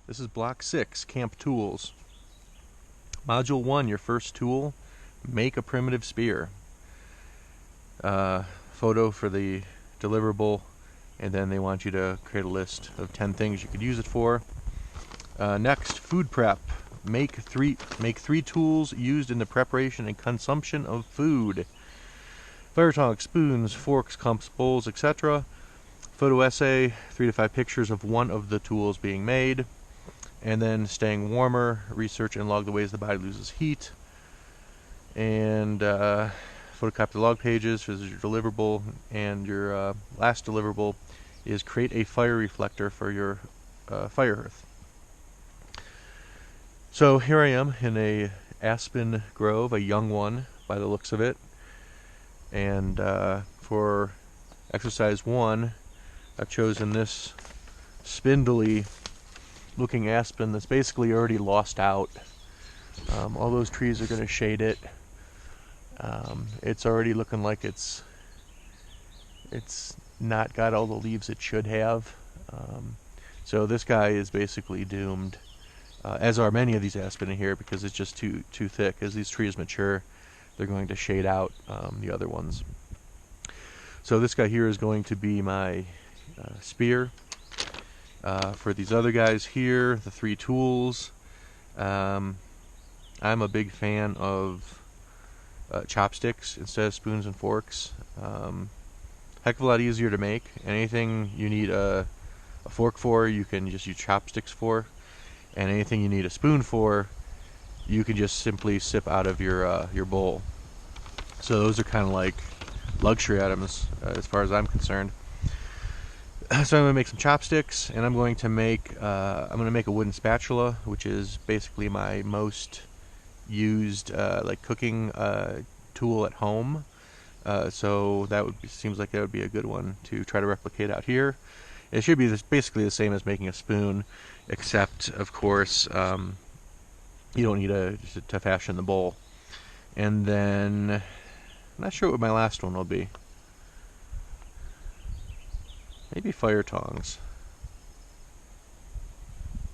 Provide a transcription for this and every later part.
This is Block 6, Camp Tools. Module 1, your first tool, make a primitive spear. Photo for the deliverable, and then they want you to create a list of 10 things you could use it for. Next, food prep. Make three tools used in the preparation and consumption of food. Fire tongs, spoons, forks, cups, bowls, etc. Photo essay, 3 to 5 pictures of one of the tools being made. And then staying warmer, research and log the ways the body loses heat. And photocopy the log pages. This is your deliverable. And your last deliverable is create a fire reflector for your fire hearth. So here I am in a aspen grove, a young one by the looks of it. And for exercise 1, I've chosen this spindly looking aspen that's basically already lost out. All those trees are going to shade it. It's already looking like it's not got all the leaves it should have. So this guy is basically doomed, as are many of these aspen in here, because it's just too thick. As these trees mature, they're going to shade out the other ones. So this guy here is going to be my spear. For these other guys here, the 3 tools, I'm a big fan of chopsticks instead of spoons and forks. Heck of a lot easier to make. Anything you need a fork for, you can just use chopsticks for. And anything you need a spoon for, you can just simply sip out of your bowl. So those are kind of like luxury items as far as I'm concerned. So I'm going to make some chopsticks, and I'm going to make a wooden spatula, which is basically my most used like cooking tool at home. So that seems like that would be a good one to try to replicate out here. It should be basically the same as making a spoon, except of course you don't need to fashion the bowl. And then I'm not sure what my last one will be. Maybe fire tongs.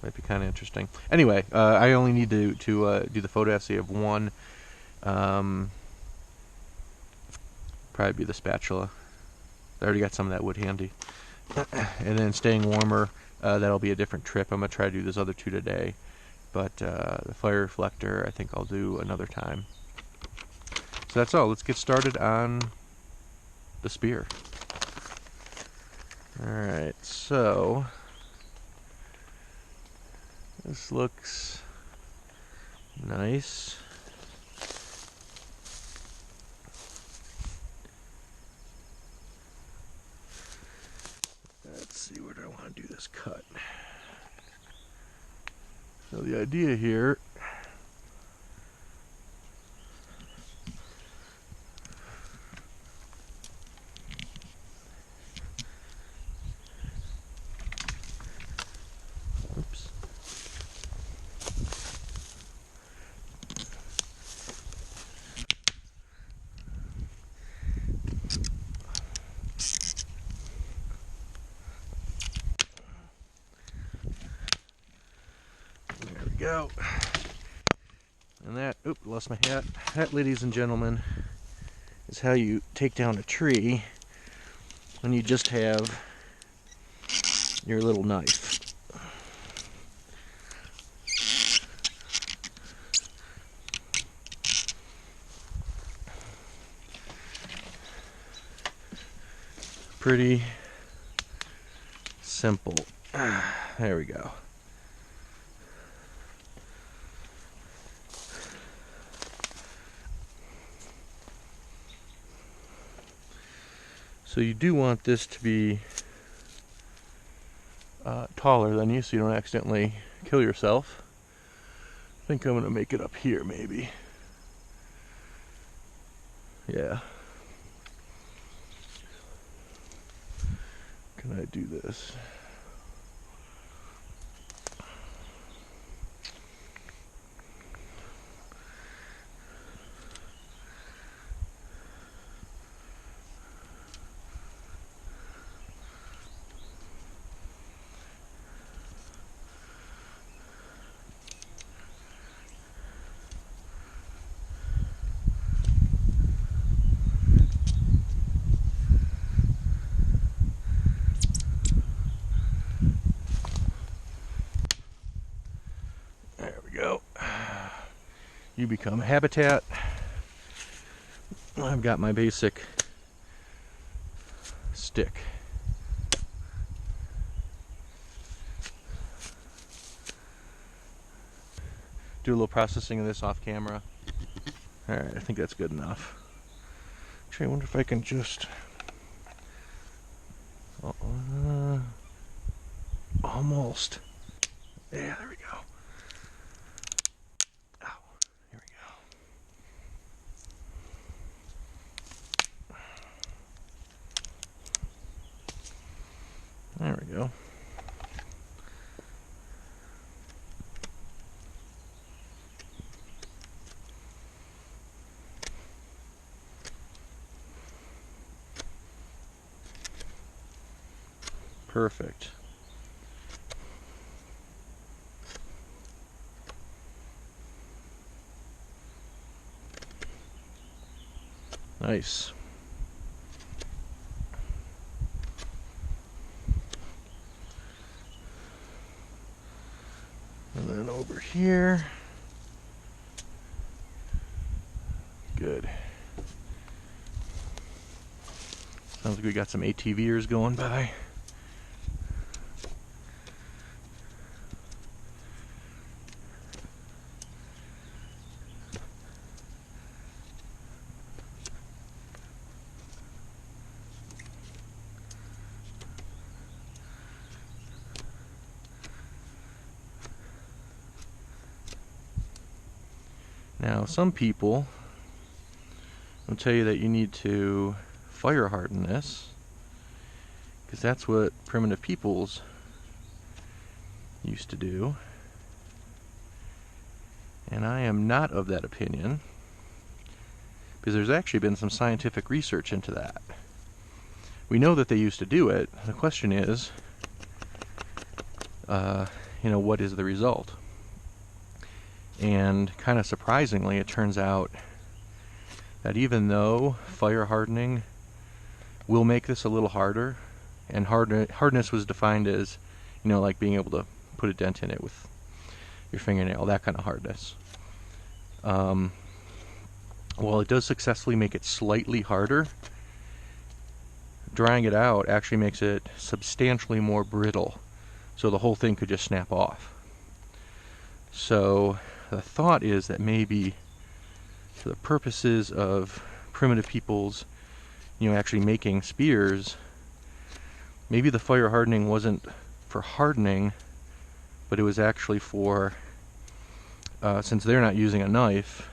Might be kind of interesting. Anyway, I only need to do the photo essay of 1. Probably be the spatula. I already got some of that wood handy. And then staying warmer, that'll be a different trip. I'm going to try to do those other 2 today. But the fire reflector, I think I'll do another time. So that's all. Let's get started on the spear. Alright, so this looks nice. Let's see, where do I want to do this cut? So the idea here go. And that, lost my hat. That, ladies and gentlemen, is how you take down a tree when you just have your little knife. Pretty simple. There we go. So you do want this to be taller than you so you don't accidentally kill yourself. I think I'm going to make it up here maybe. Yeah. Can I do this? You become habitat. I've got my basic stick. Do a little processing of this off camera. Alright, I think that's good enough. Actually, I wonder if I can just... almost. Yeah, there we go. Ow, here we go. There we go. Perfect. Nice. And then over here. Good. Sounds like we got some ATVers going by. Now, some people will tell you that you need to fire harden this, because that's what primitive peoples used to do. And I am not of that opinion, because there's actually been some scientific research into that. We know that they used to do it. The question is, what is the result? And kind of surprisingly, it turns out that even though fire hardening will make this a little harder, and hardness was defined as, like being able to put a dent in it with your fingernail, that kind of hardness. Well, it does successfully make it slightly harder. Drying it out actually makes it substantially more brittle, so the whole thing could just snap off. So the thought is that maybe for the purposes of primitive peoples, actually making spears, maybe the fire hardening wasn't for hardening, but it was actually for, since they're not using a knife,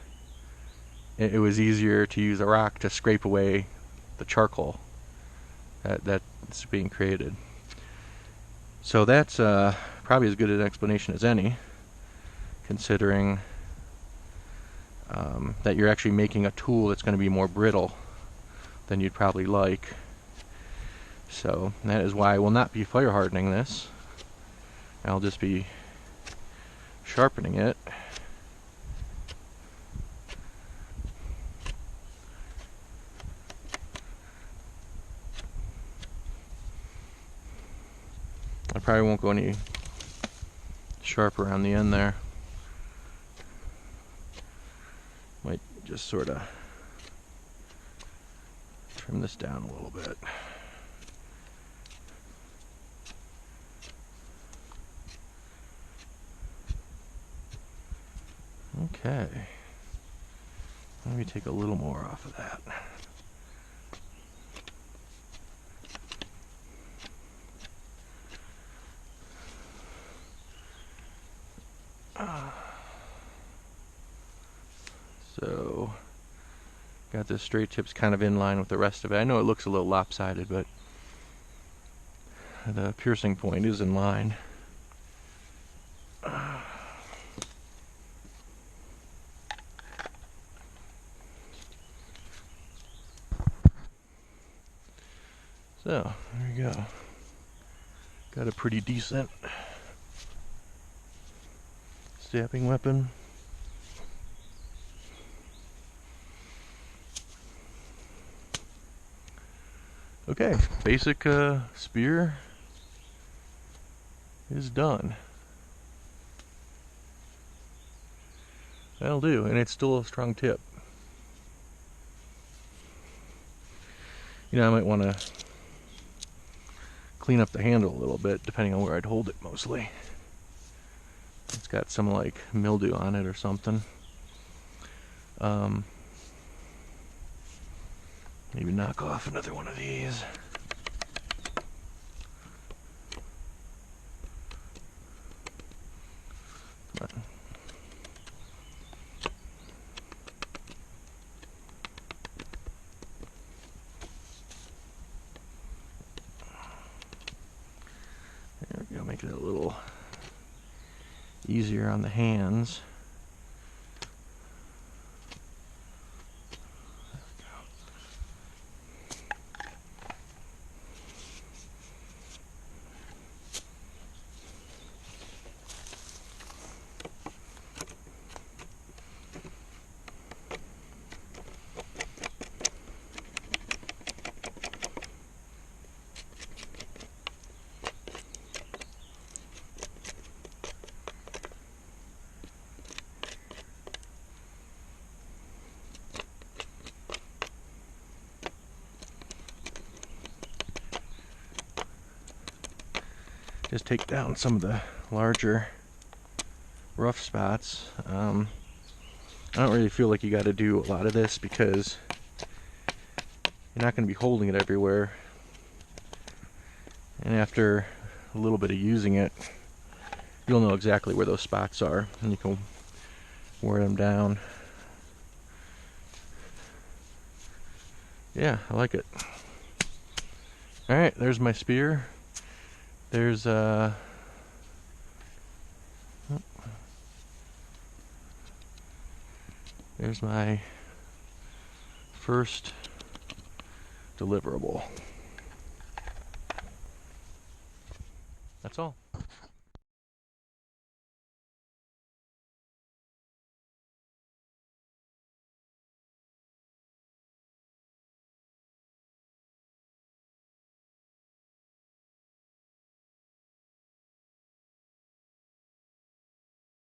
it was easier to use a rock to scrape away the charcoal that's being created. So that's probably as good an explanation as any, considering that you're actually making a tool that's going to be more brittle than you'd probably like. So that is why I will not be fire hardening this. I'll just be sharpening it. I probably won't go any sharper on the end there. Might just sort of trim this down a little bit. Okay. Let me take a little more off of that. So, got the straight tips kind of in line with the rest of it. I know it looks a little lopsided, but the piercing point is in line. So, there we go. Got a pretty decent stabbing weapon. Okay, basic spear is done. That'll do, and it's still a strong tip. You know, I might want to clean up the handle a little bit, depending on where I'd hold it mostly. It's got some like mildew on it or something. Maybe knock off another one of these. Come on. There we go, make it a little easier on the hands. Just take down some of the larger rough spots. I don't really feel like you got to do a lot of this because you're not going to be holding it everywhere. And after a little bit of using it, you'll know exactly where those spots are, and you can wear them down. Yeah, I like it. Alright, there's my spear. There's there's my first deliverable. That's all.